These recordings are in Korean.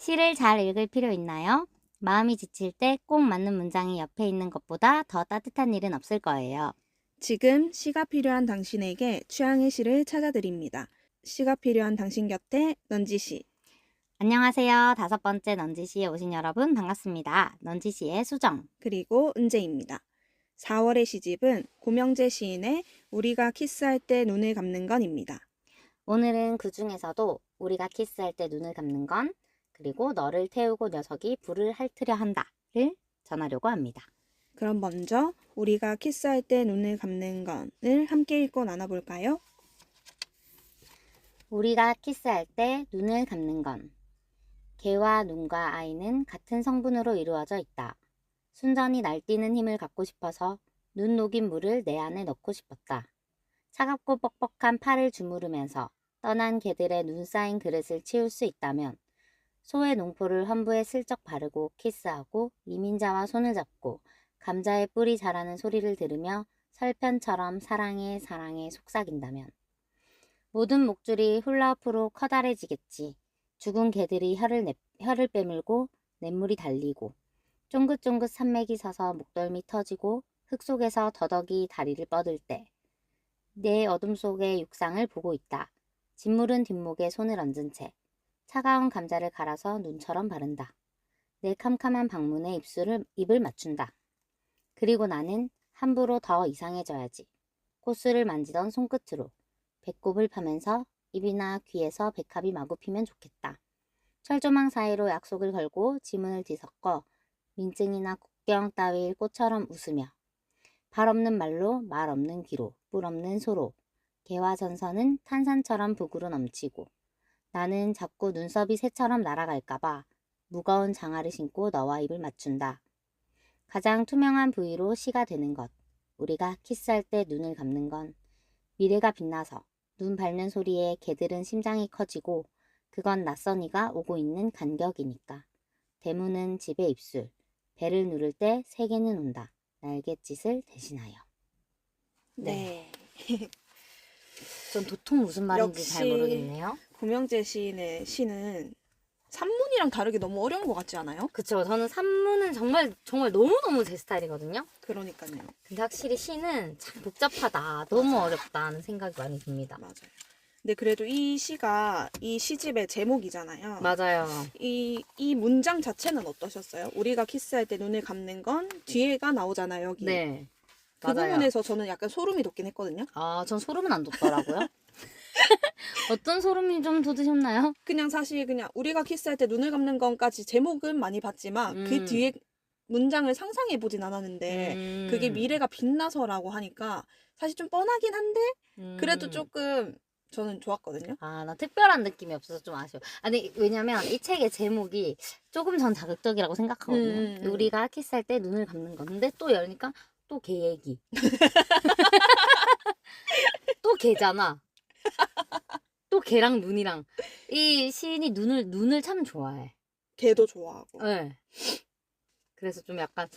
시를 잘 읽을 필요 있나요? 마음이 지칠 때 꼭 맞는 문장이 옆에 있는 것보다 더 따뜻한 일은 없을 거예요. 지금 시가 필요한 당신에게 취향의 시를 찾아드립니다. 시가 필요한 당신 곁에 넌지시. 안녕하세요. 5번째 넌지시에 오신 여러분 반갑습니다. 넌지시의 수정. 그리고 은재입니다. 4월의 시집은 고명재 시인의 우리가 키스할 때 눈을 감는 건입니다. 오늘은 그 중에서도 우리가 키스할 때 눈을 감는 건 그리고 너를 태우고 녀석이 불을 핥으려 한다를 전하려고 합니다. 그럼 먼저 우리가 키스할 때 눈을 감는 건을 함께 읽고 나눠볼까요? 우리가 키스할 때 눈을 감는 건 개와 눈과 아이는 같은 성분으로 이루어져 있다. 순전히 날뛰는 힘을 갖고 싶어서 눈 녹인 물을 내 안에 넣고 싶었다. 차갑고 뻑뻑한 팔을 주무르면서 떠난 개들의 눈 쌓인 그릇을 치울 수 있다면 소의 농포를 환부에 슬쩍 바르고 키스하고 이민자와 손을 잡고 감자의 뿔이 자라는 소리를 들으며 설편처럼 사랑해 사랑해 속삭인다면 모든 목줄이 훌라후프로 커다래지겠지. 죽은 개들이 혀를 빼물고 냇물이 달리고 쫑긋쫑긋 산맥이 서서 목덜미 터지고 흙 속에서 더덕이 다리를 뻗을 때 내 어둠 속의 육상을 보고 있다. 짓무른 뒷목에 손을 얹은 채 차가운 감자를 갈아서 눈처럼 바른다. 내 캄캄한 방문에 입을 맞춘다. 그리고 나는 함부로 더 이상해져야지. 코스를 만지던 손끝으로 배꼽을 파면서 입이나 귀에서 백합이 마구 피면 좋겠다. 철조망 사이로 약속을 걸고 지문을 뒤섞어 민증이나 국경 따위의 꽃처럼 웃으며 발 없는 말로 말 없는 귀로 뿔 없는 소로 개와 전선은 탄산처럼 북으로 넘치고 나는 자꾸 눈썹이 새처럼 날아갈까봐 무거운 장화를 신고 너와 입을 맞춘다. 가장 투명한 부위로 시가 되는 것. 우리가 키스할 때 눈을 감는 건 미래가 빛나서 눈 밟는 소리에 개들은 심장이 커지고 그건 낯선 이가 오고 있는 간격이니까. 대문은 집의 입술. 배를 누를 때 세계는 온다. 날갯짓을 대신하여. 네. 전 도통 무슨 말인지 잘 역시 모르겠네요. 고명재 시인의 시는 산문이랑 다르게 너무 어려운 것 같지 않아요? 그쵸. 저는 산문은 정말 너무너무 제 스타일이거든요. 그러니까요. 근데 확실히 시는 참 복잡하다. 너무 어렵다는 생각이 많이 듭니다. 맞아요. 근데 그래도 이 시가 이 시집의 제목이잖아요. 맞아요. 이 문장 자체는 어떠셨어요? 우리가 키스할 때 눈을 감는 건 뒤에가 나오잖아요, 여기. 네. 그 맞아요. 부분에서 저는 약간 소름이 돋긴 했거든요. 아, 전 소름은 안 돋더라고요. 어떤 소름이 좀 돋으셨나요? 그냥 사실 그냥 우리가 키스할 때 눈을 감는 건까지 제목은 많이 봤지만 그 뒤에 문장을 상상해 보진 않았는데 그게 미래가 빛나서라고 하니까 사실 좀 뻔하긴 한데 그래도 조금 저는 좋았거든요. 아, 나 특별한 느낌이 없어서 좀 아쉬워. 아니, 왜냐면 이 책의 제목이 조금 전 자극적이라고 생각하거든요. 우리가 키스할 때 눈을 감는 건데 또 열니까 또 개 얘기. 또 개잖아. 또 개랑 눈이랑. 이 시인이 눈을 참 좋아해. 걔도 좋아하고. 네. 그래서 좀 약간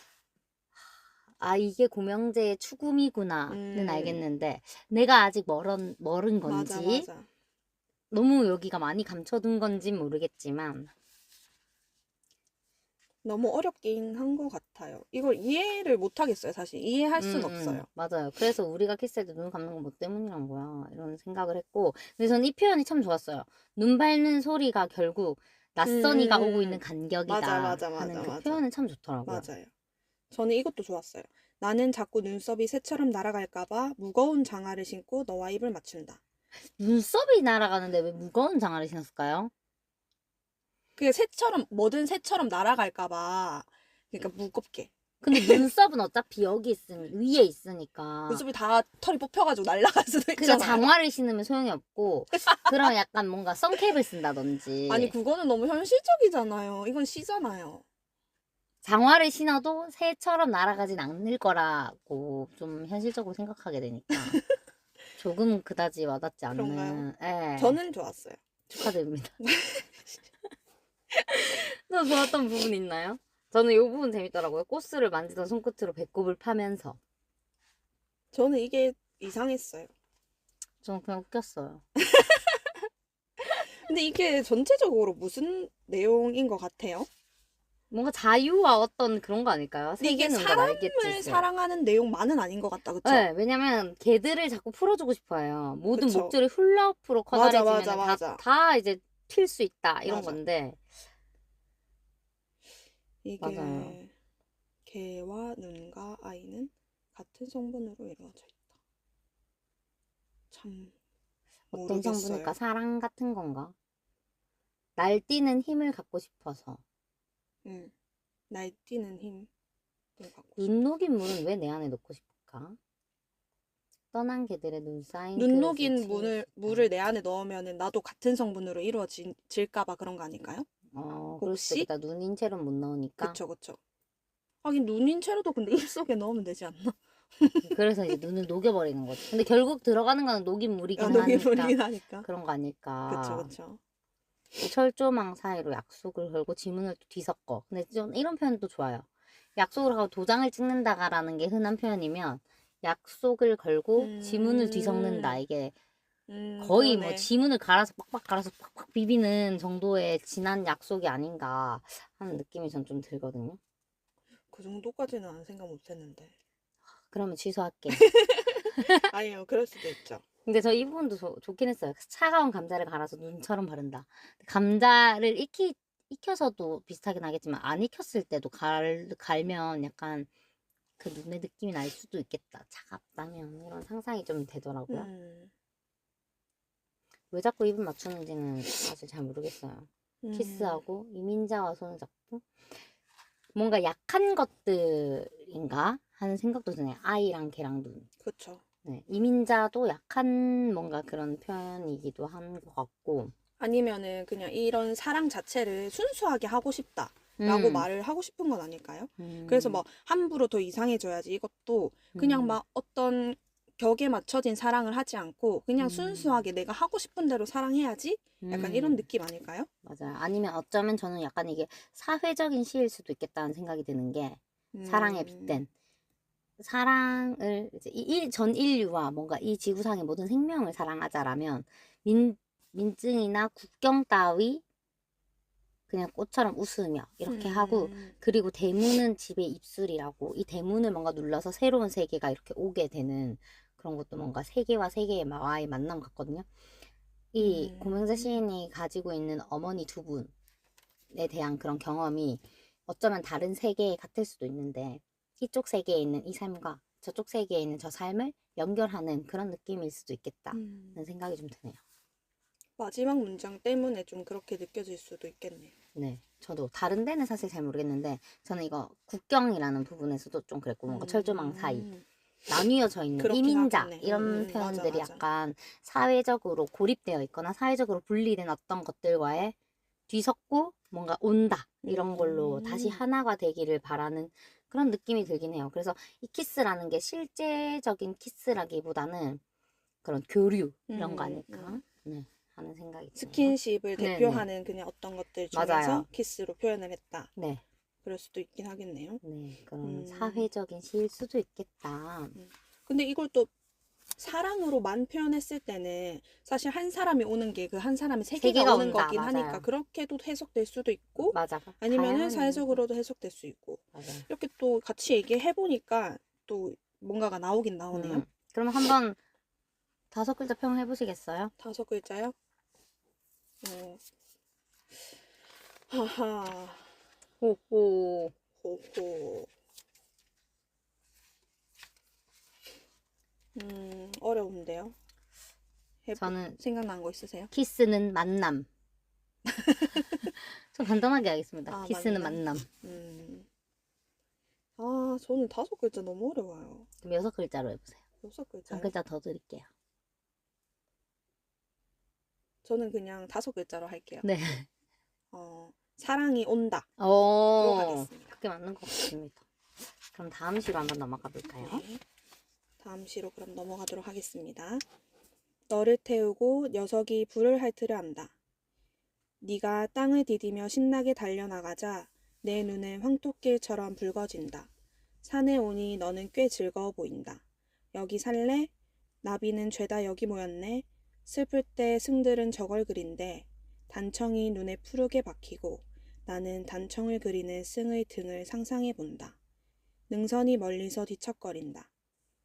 아, 이게 고명재의 추구미구나는 알겠는데 내가 아직 멀은 건지 맞아. 너무 여기가 많이 감춰둔 건진 모르겠지만 너무 어렵긴 한 것 같아요. 이걸 이해를 못 하겠어요, 사실. 이해할 순 없어요. 맞아요. 그래서 우리가 키스할 때 눈 감는 건 뭐 때문이란 거야 이런 생각을 했고 근데 저는 이 표현이 참 좋았어요. 눈 밟는 소리가 결국 낯선 이가 오고 있는 간격이다 맞아. 하는 그 표현은 참 좋더라고요. 맞아요. 저는 이것도 좋았어요. 나는 자꾸 눈썹이 새처럼 날아갈까봐 무거운 장화를 신고 너와 입을 맞춘다. 눈썹이 날아가는데 왜 무거운 장화를 신었을까요? 그게 뭐든 새처럼 날아갈까봐, 그러니까 무겁게. 근데 눈썹은 어차피 위에 있으니까. 눈썹이 다 털이 뽑혀가지고 날아갈 수도 그러니까 있잖아요. 장화를 신으면 소용이 없고, 그럼 약간 뭔가 선캡을 쓴다든지. 아니, 그거는 너무 현실적이잖아요. 이건 시잖아요. 장화를 신어도 새처럼 날아가진 않을 거라고 좀 현실적으로 생각하게 되니까. 조금 그다지 와닿지 그런가요? 않는. 예. 저는 좋았어요. 축하드립니다. 또 좋았던 부분 있나요? 저는 이 부분 재밌더라고요. 꽃을 만지던 손끝으로 배꼽을 파면서. 저는 이게 이상했어요. 저는 그냥 웃겼어요. 근데 이게 전체적으로 무슨 내용인 것 같아요? 뭔가 자유와 어떤 그런 거 아닐까요? 근데 이게 세계는 건 알겠지. 사람을 사랑하는 내용만은 아닌 것 같다, 그쵸? 네, 왜냐면 걔들을 자꾸 풀어주고 싶어요. 모든 그쵸? 목줄이 훌라후프로 맞아, 커다래지면 맞아, 맞아. 다 이제 튈 수 있다 이런 맞아. 건데 맞아요. 이게 개와 눈과 아이는 같은 성분으로 이루어져 있다. 참 어떤 성분일까? 모르겠어요. 사랑 같은 건가? 날뛰는 힘을 갖고 싶어서. 응. 날뛰는 힘을 갖고 눈 싶어서. 녹인 물은 왜 내 안에 넣고 싶을까? 떠난 개들의 눈 쌓인 눈 그릇을 녹인 채울 수 있다. 물을 내 안에 넣으면은 나도 같은 성분으로 이루어질까봐 그런 거 아닐까요? 그럴 수도 혹시? 있겠다. 눈인 채로 못 넣으니까. 그쵸, 그쵸. 하긴 눈인 채로도 근데 입속에 넣으면 되지 않나? 그래서 이제 눈을 녹여버리는 거지. 근데 결국 들어가는 거는 녹인 아, 물이긴 녹인 하니까 물이긴 하니까. 그런 거 그쵸, 아닐까. 그쵸. 철조망 사이로 약속을 걸고 지문을 또 뒤섞어. 근데 좀 이런 표현도 좋아요. 약속을 하고 도장을 찍는다라는 게 흔한 표현이면 약속을 걸고 지문을 뒤섞는다. 이게 거의 뭐 그러네. 지문을 갈아서 빡빡 갈아서 빡빡 비비는 정도의 진한 약속이 아닌가 하는 느낌이 전 좀 들거든요. 그 정도까지는 안 생각 못 했는데. 그러면 취소할게요. 아니요, 그럴 수도 있죠. 근데 저 이 부분도 좋긴 했어요. 차가운 감자를 갈아서 눈처럼 바른다. 감자를 익혀서도 비슷하게 나겠지만 안 익혔을 때도 갈면 약간 그 눈의 느낌이 날 수도 있겠다. 차갑다면 이런 상상이 좀 되더라고요. 음, 왜 자꾸 입을 맞추는지는 사실 잘 모르겠어요. 음, 키스하고 이민자와 손을 잡고 뭔가 약한 것들인가 하는 생각도 드네요. 아이랑 걔랑 눈. 그쵸. 네, 이민자도 약한 뭔가 그런 표현이기도 한 것 같고. 아니면은 그냥 이런 사랑 자체를 순수하게 하고 싶다. 라고 음, 말을 하고 싶은 건 아닐까요? 그래서 음, 뭐 함부로 더 이상해져야지 이것도 그냥 음, 막 어떤 격에 맞춰진 사랑을 하지 않고 그냥 음, 순수하게 내가 하고 싶은 대로 사랑해야지? 약간 이런 음. 느낌 아닐까요? 맞아요. 아니면 어쩌면 저는 약간 이게 사회적인 시일 수도 있겠다는 생각이 드는 게 사랑에 음, 빗댄 사랑을 이제 전 인류와 뭔가 이 지구상의 모든 생명을 사랑하자라면 민 민증이나 국경 따위 그냥 꽃처럼 웃으며 이렇게 하고 음, 그리고 대문은 집의 입술이라고 이 대문을 뭔가 눌러서 새로운 세계가 이렇게 오게 되는 그런 것도 뭔가 세계와 세계와의 만남 같거든요. 이 고명재 음, 시인이 가지고 있는 어머니 두 분에 대한 그런 경험이 어쩌면 다른 세계에 같을 수도 있는데 이쪽 세계에 있는 이 삶과 저쪽 세계에 있는 저 삶을 연결하는 그런 느낌일 수도 있겠다는 음. 생각이 좀 드네요. 마지막 문장 때문에 좀 그렇게 느껴질 수도 있겠네요. 네, 저도 다른 데는 사실 잘 모르겠는데 저는 이거 국경이라는 부분에서도 좀 그랬고 뭔가 철조망 사이 음, 나뉘어져 있는 그렇긴 이민자 하겠네. 이런 맞아, 표현들이 맞아. 약간 사회적으로 고립되어 있거나 사회적으로 분리된 어떤 것들과의 뒤섞고 뭔가 온다 이런 걸로 다시 음, 하나가 되기를 바라는 그런 느낌이 들긴 해요. 그래서 이 키스라는 게 실제적인 키스라기보다는 그런 교류 이런 거 음, 아닐까? 음. 네, 하는 생각이 드네요. 스킨십을 네네, 대표하는 그냥 어떤 것들 중에서 맞아요. 키스로 표현을 했다. 네, 그럴 수도 있긴 하겠네요. 네, 그런 음, 사회적인 시일 수도 있겠다. 음. 근데 이걸 또 사랑으로만 표현했을 때는 사실 한 사람이 오는 게 그 한 사람의 세계가 세계가 오는 온다, 거긴 하니까 맞아요. 그렇게도 해석될 수도 있고 맞아, 아니면은 다양한 의미에서 사회적으로도 해석될 수 있고 맞아요. 이렇게 또 같이 얘기해 보니까 또 뭔가가 나오긴 나오네요. 그럼 한번 5글자 평 해보시겠어요? 5글자요? 어, 하하, 호호. 호호. 어려운데요. 저는 생각난 거 있으세요? 키스는 만남. 좀 간단하게 하겠습니다. 아, 키스는 만남. 만남. 아, 저는 5글자 너무 어려워요. 그럼 6글자로 해보세요. 여섯 한 글자요? 글자 더 드릴게요. 저는 그냥 5글자로 할게요. 네. 사랑이 온다로 가겠습니다. 그게 맞는 것 같습니다. 그럼 다음 시로 한번 넘어가 볼까요? 네. 다음 시로 그럼 넘어가도록 하겠습니다. 너를 태우고 녀석이 불을 핥으려 한다. 네가 땅을 디디며 신나게 달려나가자 내 눈엔 황토길처럼 붉어진다. 산에 오니 너는 꽤 즐거워 보인다. 여기 살래? 나비는 죄다 여기 모였네. 슬플 때 승들은 저걸 그린대. 단청이 눈에 푸르게 박히고 나는 단청을 그리는 승의 등을 상상해 본다. 능선이 멀리서 뒤척거린다.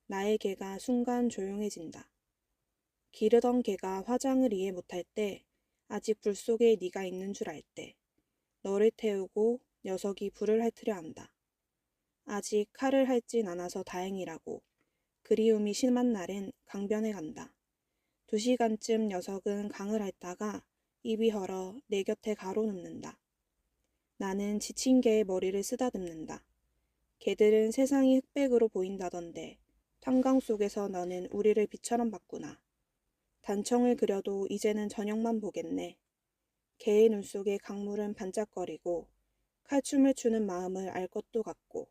나의 개가 순간 조용해진다. 기르던 개가 화장을 이해 못할 때, 아직 불 속에 네가 있는 줄 알 때, 너를 태우고 녀석이 불을 핥으려 한다. 아직 칼을 핥진 않아서 다행이라고. 그리움이 심한 날엔 강변에 간다. 2시간쯤 녀석은 강을 핥다가 입이 헐어 내 곁에 가로눕는다. 나는 지친 개의 머리를 쓰다듬는다. 개들은 세상이 흑백으로 보인다던데 탄광 속에서 너는 우리를 빛처럼 봤구나. 단청을 그려도 이제는 저녁만 보겠네. 개의 눈 속에 강물은 반짝거리고 칼춤을 추는 마음을 알 것도 같고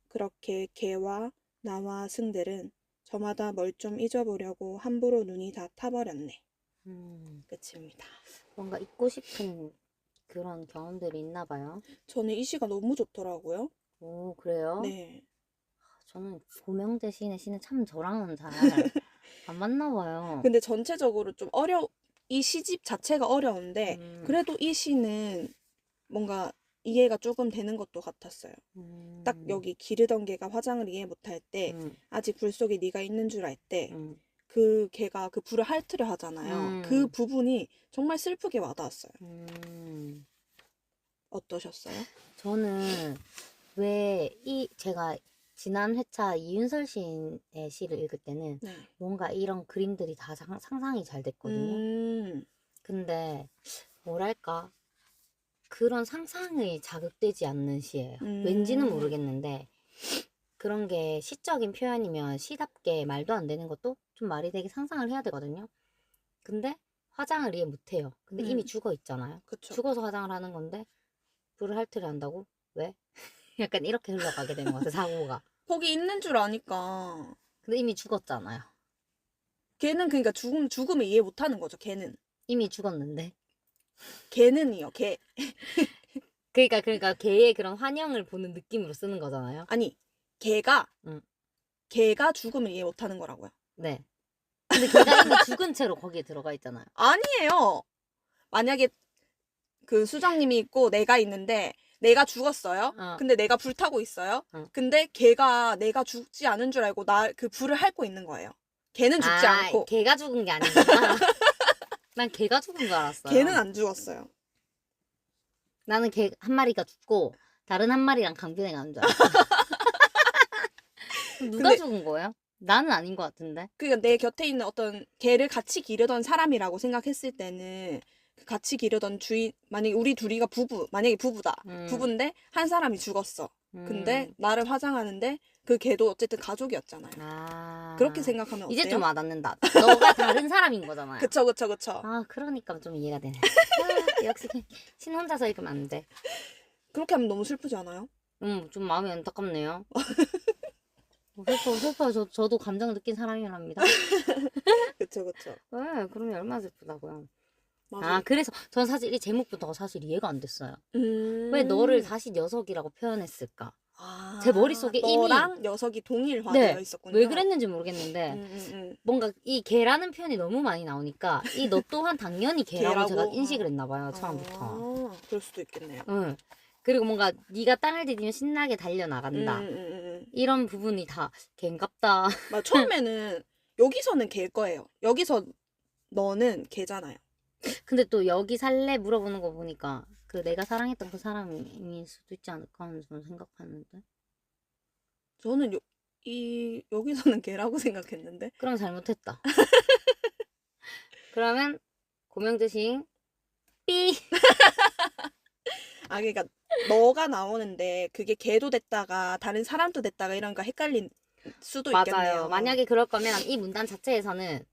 그렇게 개와 나와 승들은 저마다 뭘 좀 잊어보려고 함부로 눈이 다 타버렸네. 끝입니다. 뭔가 잊고 싶은 그런 경험들이 있나 봐요. 저는 이 시가 너무 좋더라고요. 오, 그래요? 네. 저는 고명재 시인의 시는 참 저랑은 잘 안 맞나 봐요. 근데 전체적으로 좀 이 시집 자체가 어려운데 그래도 이 시는 뭔가 이해가 조금 되는 것도 같았어요. 딱 여기 기르던 개가 화장을 이해 못할 때 아직 불 속에 네가 있는 줄 알 때 그 개가 그 불을 핥으려 하잖아요. 그 부분이 정말 슬프게 와닿았어요. 어떠셨어요? 저는 제가 지난 회차 이윤설 시인의 시를 읽을 때는 네. 뭔가 이런 그림들이 다 상상이 잘 됐거든요. 근데 뭐랄까 그런 상상이 자극되지 않는 시예요. 왠지는 모르겠는데 그런 게 시적인 표현이면 시답게 말도 안 되는 것도 좀 말이 되게 상상을 해야 되거든요. 근데 화장을 이해 못해요. 근데 이미 죽어 있잖아요. 그쵸. 죽어서 화장을 하는 건데 불을 핥으려 한다고? 왜? 약간 이렇게 흘러가게 되는 것 같아요, 사고가. 거기 있는 줄 아니까. 근데 이미 죽었잖아요. 걔는 그러니까 죽음을 이해 못하는 거죠. 걔는. 이미 죽었는데. 걔는이요. 걔. 그러니까 걔의 그런 환영을 보는 느낌으로 쓰는 거잖아요. 아니 걔가 응. 걔가 죽음을 이해 못하는 거라고요. 네. 근데 걔가 이미 죽은 채로 거기에 들어가 있잖아요. 아니에요. 만약에 그 수정님이 있고 내가 있는데 내가 죽었어요. 근데 내가 불타고 있어요. 근데 걔가 내가 죽지 않은 줄 알고 나 그 불을 핥고 있는 거예요. 걔는 죽지 않고. 걔가 죽은 게 아니구나. 난 걔가 죽은 줄 알았어요. 걔는 안 죽었어요. 나는 걔 한 마리가 죽고 다른 한 마리랑 강변에 가는 줄 알았어. 누가 근데- 죽은 거예요? 나는 아닌 것 같은데. 그러니까 내 곁에 있는 어떤 걔를 같이 기르던 사람이라고 생각했을 때는 그 같이 기르던 주인 만약에 우리 둘이가 만약에 부부다. 부부인데 한 사람이 죽었어. 근데 나를 화장하는데 그 걔도 어쨌든 가족이었잖아요. 그렇게 생각하면 어때요? 이제 좀 와닿는다. 너가 다른 사람인 거잖아요. 그쵸. 그러니까 좀 이해가 되네. 역시 신 혼자서 읽으면 안 돼. 그렇게 하면 너무 슬프지 않아요? 좀 마음이 안타깝네요. 슬퍼요. 저도 감정 느낀 사람이랍니다. 그쵸. 왜? 그러면 얼마나 슬프다고요. 맞아요. 그래서 전 사실 이 제목부터 사실 이해가 안 됐어요. 왜 왜 너를 다시 녀석이라고 표현했을까? 제 머릿속에 너랑 녀석이 동일화되어 네, 있었군요. 왜 그랬는지 모르겠는데 뭔가 이 개라는 표현이 너무 많이 나오니까 이 너 또한 당연히 개라고 제가 인식을 했나 봐요. 처음부터. 그럴 수도 있겠네요. 응. 그리고 뭔가 네가 땅을 디디면 신나게 달려나간다. 이런 부분이 다 개인갑다. 처음에는 여기서는 개일 거예요. 여기서 너는 개잖아요. 근데 또 여기 살래 물어보는 거 보니까 그 내가 사랑했던 그 사람일 수도 있지 않을까 하는 저는 생각하는데. 저는 여기서는 개라고 생각했는데. 그럼 잘못했다. 그러면 고명재 시인 삐. 그러니까 너가 나오는데 그게 개도 됐다가 다른 사람도 됐다가 이러니까 헷갈린 수도 있겠네요. 맞아요. 만약에 그럴 거면 이 문단 자체에서는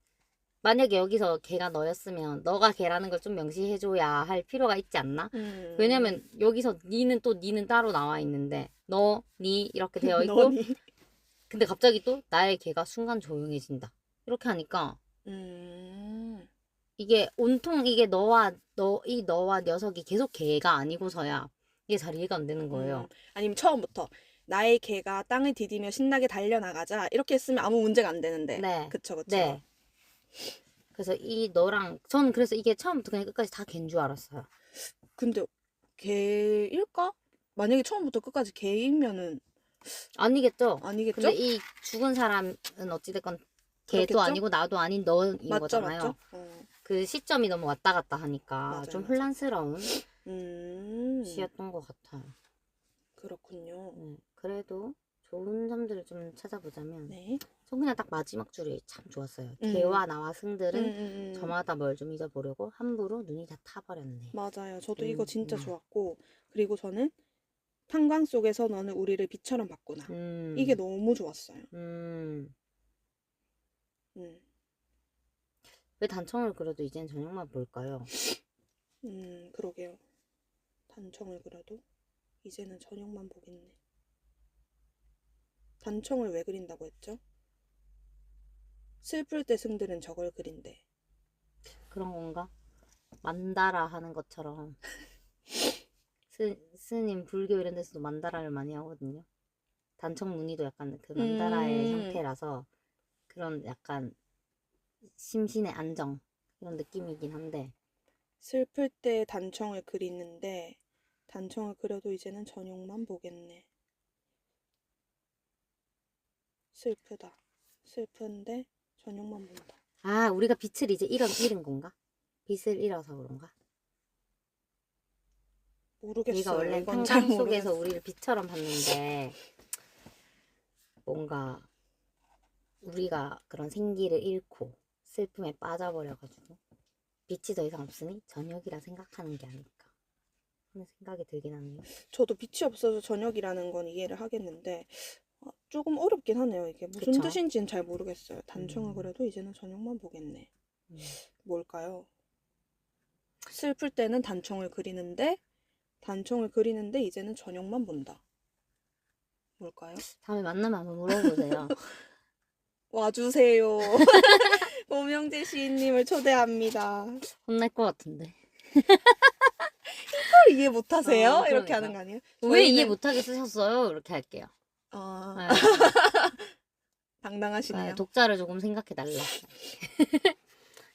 만약에 여기서 걔가 너였으면 너가 걔라는 걸 좀 명시해줘야 할 필요가 있지 않나? 왜냐면 여기서 니는 따로 나와 있는데 너, 니 이렇게 되어 있고 너니. 근데 갑자기 또 나의 걔가 순간 조용해진다. 이렇게 하니까 이게 온통 이게 너와 녀석이 계속 걔가 아니고서야 이게 잘 이해가 안 되는 거예요. 아니면 처음부터 나의 개가 땅을 디디며 신나게 달려나가자 이렇게 했으면 아무 문제가 안 되는데. 네. 그쵸. 네. 그래서 이 너랑 저는 그래서 이게 처음부터 그냥 끝까지 다 걔인 줄 알았어요. 근데 개일까? 만약에 처음부터 끝까지 개이면은 아니겠죠? 아니겠죠? 근데 이 죽은 사람은 어찌됐건 걔도 그렇겠죠? 아니고 나도 아닌 너인 맞죠, 거잖아요. 맞죠? 그 시점이 너무 왔다 갔다 하니까 맞아요, 좀 맞아요. 혼란스러운 음, 시였던 것 같아요. 그렇군요. 그래도 좋은 점들을 좀 찾아보자면 네. 전 그냥 딱 마지막 줄이 참 좋았어요. 음. 걔와 나와 승들은 저마다 뭘 좀 잊어보려고 함부로 눈이 다 타버렸네. 맞아요. 저도 이거 진짜 음. 좋았고, 그리고 저는 탄광 속에서 너는 우리를 빛처럼 봤구나. 이게 너무 좋았어요. 음. 음, 왜 단청을 그려도 이젠 저녁만 볼까요? 그러게요. 단청을 그려도 이제는 저녁만 보겠네. 단청을 왜 그린다고 했죠? 슬플 때 승들은 저걸 그린대. 그런 건가? 만다라 하는 것처럼 스님 불교 이런 데서도 만다라를 많이 하거든요. 단청 무늬도 약간 그 만다라의 형태라서 그런 약간 심신의 안정 이런 느낌이긴 한데 슬플 때 단청을 그리는데 단청을 그려도 이제는 저녁만 보겠네. 슬프다. 슬픈데 저녁만 본다. 아 우리가 빛을 이제 잃은 건가? 빛을 잃어서 그런가? 모르겠어요. 우리가 원래 이건 잘 탄광 속에서 모르겠어요. 우리를 빛처럼 봤는데 뭔가 우리가 그런 생기를 잃고 슬픔에 빠져버려가지고 빛이 더 이상 없으니 저녁이라 생각하는 게 아닐까 하는 생각이 들긴 하네요. 저도 빛이 없어서 저녁이라는 건 이해를 하겠는데 조금 어렵긴 하네요. 이게 무슨 그쵸? 뜻인지는 잘 모르겠어요. 단청을 그려도 이제는 저녁만 보겠네. 뭘까요? 슬플 때는 단청을 그리는데 이제는 저녁만 본다. 뭘까요? 다음에 만나면 한번 물어보세요. 와주세요. 오명재 시인님을 초대합니다. 혼날 것 같은데. 헐, 이해 못하세요? 이렇게 그러니까. 하는 거 아니에요? 왜 이해 못하게 쓰셨어요? 이렇게 할게요. 아, 네. 당당하시네요. 독자를 조금 생각해달라.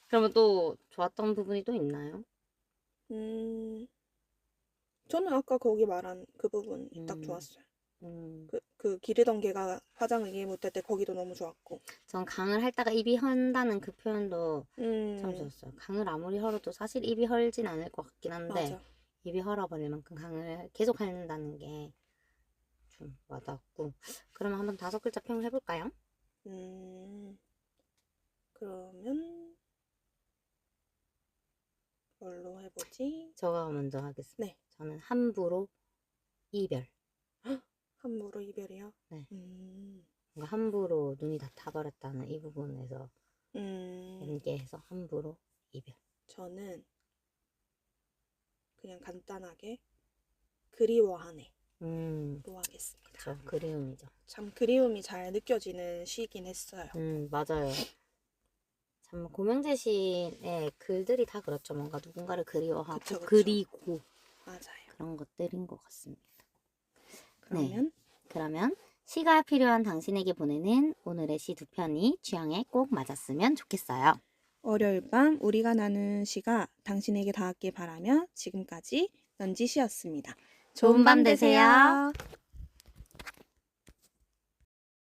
그러면 또 좋았던 부분이 또 있나요? 저는 아까 거기 말한 그 부분 딱 좋았어요. 그 기르던 개가 화장을 이해 못할 때 거기도 너무 좋았고. 전 강을 핥다가 입이 헐다는 그 표현도 참 좋았어요. 강을 아무리 헐어도 사실 입이 헐진 않을 것 같긴 한데 맞아. 입이 헐어버릴 만큼 강을 계속 핥는다는 게 좀 와닿았고. 그러면 한번 5글자 평을 해볼까요? 그러면 뭘로 해보지? 저가 먼저 하겠습니다. 네. 저는 함부로 이별. 함부로 이별이요? 네. 뭔가 함부로 눈이 다 타버렸다는 이 부분에서 연계해서 함부로 이별. 저는 그냥 간단하게 그리워하네 로 하겠습니다. 그렇죠. 그리움이죠. 참 그리움이 잘 느껴지는 시이긴 했어요. 맞아요. 참 고명재 시인의 글들이 다 그렇죠. 뭔가 누군가를 그리워하고 그쵸, 그쵸. 그리고 맞아요. 그런 것들인 것 같습니다. 그러면 그러면 시가 필요한 당신에게 보내는 오늘의 시 2편이 취향에 꼭 맞았으면 좋겠어요. 월요일 밤 우리가 나눈 시가 당신에게 닿았길 바라며 지금까지 연지시였습니다. 좋은 밤 되세요.